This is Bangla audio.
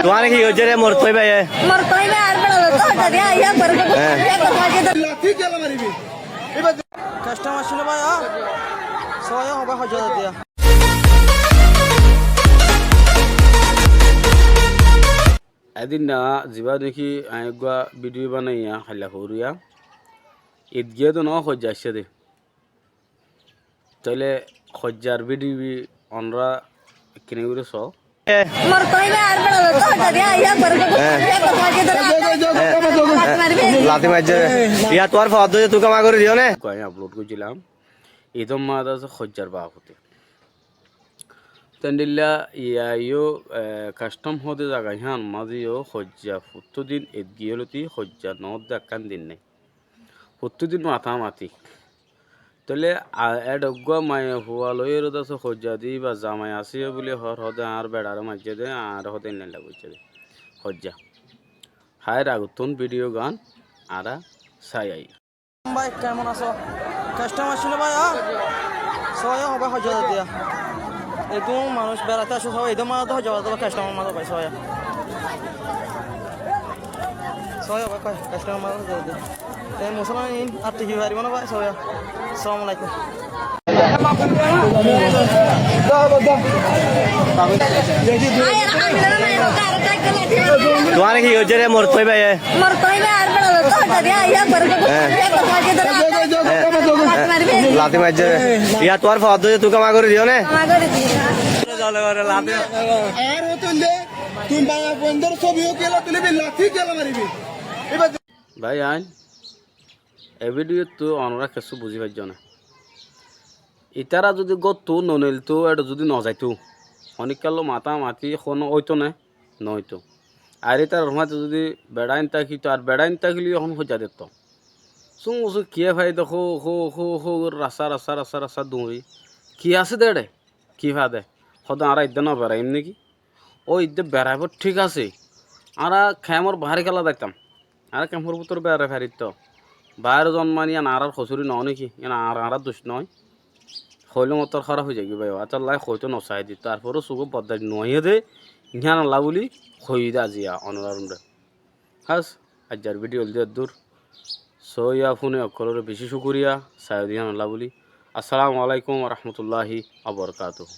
তোমার কি হচ্ছে রে মোর কই ভাই আর বড় তো হটা দিয়া ইয়া করে কাস্টমার ছিল ভাই সবাই হবে হাজার দিয়া এদিন না যা দেখি আইগুয়া ভিডিও বানাইয়া খাইলা হরিয়া ঈদ গিয়ে তো ন খজ্জা আসছে দে তাইলে খজ্জার ভিডিও অনরা কিনে করে স মোর কই আর বড় তো হটা দিয়া ইয়া করে লাতি মারছে ইয়া তোর ফদ তুই কামা করে দিও না কই আপলোড করছিলাম ঈদম মাদ আছে খজ্জার বাপতে তেন্ডিল্লা ইয়ো কাস্টম হতে জায়গা হান মাঝিও খজ্জা প্রতিদিন ঈদ গিয়েলতি খজ্জা নদ দেখান দিন নাই প্রতিদিন মাথা মাতি তাহলে এডগুয়া মায়ে হুয়া লইয়ের আছে খজ্জা দি বা জামাই আসি বলে হর হদে আর বেড়ার মাঝে দে আর হদে নেলা বুঝছে দে খজ্জা হায় রাগুতন ভিডিও গান আরা সাই আই ভাই কেমন আছো কাস্টমার ছিল ভাই সবাই হবে হাজার দিয়া একদম মানুষ বেড়াতে আসো সবাই একদম মারা তো হাজার কাস্টমার মারা ভাই সবাই সবাই হবে কাস্টমার মারা হাজার দিয়া তাই মুসলমান আর টিভি পারিব না ভাই সবাই আসসালামু আলাইকুম তোমার কি হচ্ছে রে মোর কই ভাই আর বড় তো হটা দিয়া ইয়া করে লাতি মারছে ইয়া তোর ফদ তুই কামা করে দিও না ভাই আইন এ ভিডিও তো অনরা কিছু বুঝি পাইছ না ইতারা যদি গত ননিল তো এটা যদি নজাইতো অনেককাল মাথা মাতি কোনো ওইতো না নয়তো আর এটার রমাতে যদি বেড়াইন তাকিতো আর বেড়াইন তাকিলি এখন খোঁজা দিত সুং ওসু কিয়ে ভাই দেখো হো হো হো রাস্তা রাস্তা রাস্তা রাস্তা দৌড়ি কি আছে দেড়ে কি ভাদে সদা আর ইদ্যা না বেড়াইম নাকি ও ইদ্যে বেড়াইব ঠিক আছে আর খেমর বাহারি খেলা দেখতাম আর খেমর ভিতর বেড়াই ফেরিত তো বাইরে জন্মানি আর খসুরি ন নাকি আর দোষ নয় হইলে মতর খারাপ হয়ে যাবি ভাই আচ্ছা লাই হয়তো নচাই দি তারপরও চুকো বদাই নয়ে দে ইহান আল্লাহ বলি হই দে আজিয়া অনরারুন রে হাস আজার ভিডিও দিয়ে দূর সইয়া ফোনে অক্ষরের বেশি শুকুরিয়া সায়দিহান আল্লাহ বলি আসসালামু আলাইকুম রহমতুল্লাহি আবরকাতুহ।